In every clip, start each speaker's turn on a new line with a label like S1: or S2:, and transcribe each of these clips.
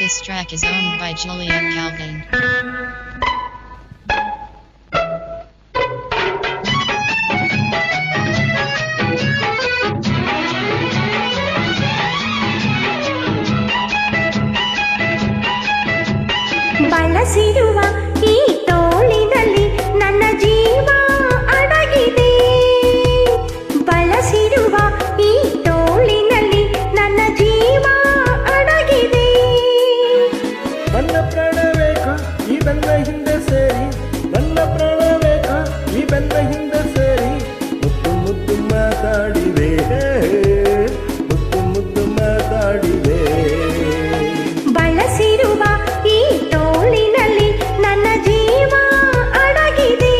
S1: This track is owned by Julian Calvin.
S2: ಬಳಸಿರುವ ಈ ತೋಳಿನಲ್ಲಿ ನನ್ನ ಜೀವ ಅಡಗಿದೆ. ಬಳಸಿರುವ ಈ ತೋಳಿನಲ್ಲಿ ನನ್ನ ಜೀವ ಅಡಗಿದೆ.
S3: ನನ್ನ ಪ್ರಾಣ ಬೇಕಾ ಈ ಬೆನ್ನ ಹಿಂದೆ ಸೇರಿ, ನನ್ನ ಪ್ರಾಣ ಬೇಕಾ ಈ ಬೆನ್ನ ಹಿಂದೆ ಸೇರಿ, ಮುದ್ದು ಮುದ್ದು ಮಾತಾಡಿವೆ, ಮುದ್ದು ಮುದ್ದು ಮಾತಾಡಿವೆ.
S2: ಬಳಸಿರುವ ಈ ತೋಳಿನಲ್ಲಿ ನನ್ನ ಜೀವ ಅಡಗಿದೆ.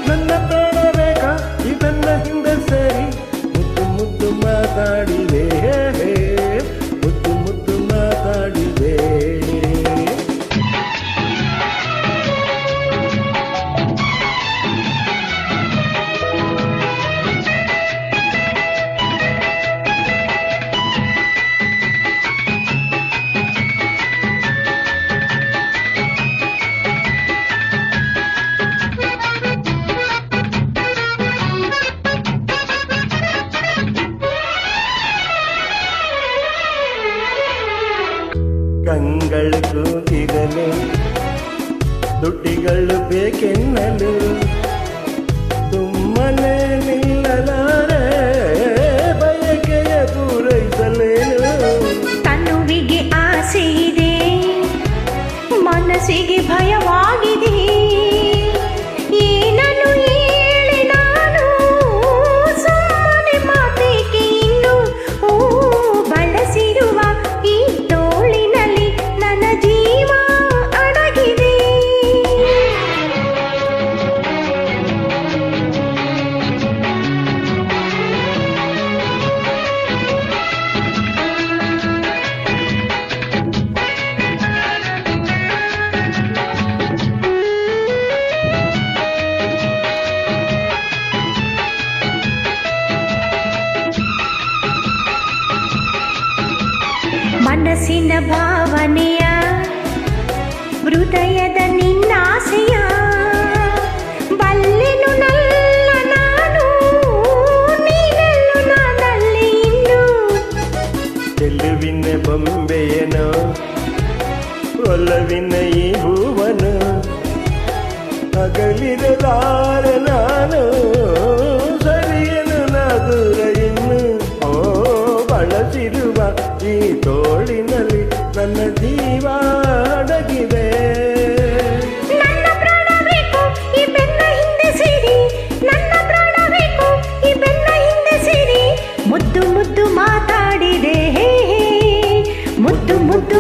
S3: ನನ್ನ ಪ್ರಾಣ ಬೇಕಾ ಈ ಬೆನ್ನ ಹಿಂದೆ ಸೇರಿ, ಮುದ್ದು ಮುದ್ದು ಮಾತಾಡಿವೆ, ಮುದ್ದು ಮುದ್ದು ಮಾತಾಡಿವೆ. ಕಂಗಳು ಕೂಗಿರಲು ದುಡ್ಡಿಗಳು ಬೇಕೆನ್ನಲು, ಸುಮ್ಮನೆ ನಿಲ್ಲಲಾರೆ ಬಯಕೆಯ ಪೂರೈಸಲೇನು.
S2: ತನುವಿಗೆ ಆಸೆ ಇದೆ, ಮನಸ್ಸಿಗೆ ಭಯವಾಗಿದೆ. ಏನನ್ನು ಹೇಳಿ ನಾನು ಸುಮ್ಮನೆ ಮಾತೇಕೆ ಇನ್ನು. ಓ ಬಳಸಿರುವ ಈ ತೋಳಿನಲ್ಲಿ ನನ್ನ ಜೀವ ಅಡಗಿದೆ. ಮನಸ್ಸಿನ ಭಾವನೆಯ, ಹೃದಯದ ನಿನ್ನಾಸೆಯ ಬಲ್ಲೆನು ನಲ್ಲ ನಾನು, ನೀನೆಲ್ಲು ನಾನಲ್ಲಿ ಇನ್ನು.
S3: ಚೆಲುವಿನ ಬೊಂಬೆಯನು ಒಲವಿನ ಈ ಹೂವನು, ಅಗಲಿರಲಾರೆ ನಾನು ಸರಿಯನು ನಾ ದೂರ ಇನ್ನು. ಓ ಬಳಸಿರುವ ಈ ತೋಳಿನಲ್ಲಿ ನನ್ನ ಜೀವ ಅಡಗಿದೆ.
S2: ನನ್ನ ಪ್ರಾಣ ಬೇಕು ಈ ಬೆನ್ನ ಹಿಂದೆ ಸೇರಿ, ನನ್ನ ಪ್ರಾಣ ಬೇಕು ಈ ಬೆನ್ನ ಹಿಂದೆ ಸೇರಿ, ಮುದ್ದು ಮುದ್ದು ಮಾತಾಡಿದೆ, ಮುದ್ದು ಮುದ್ದು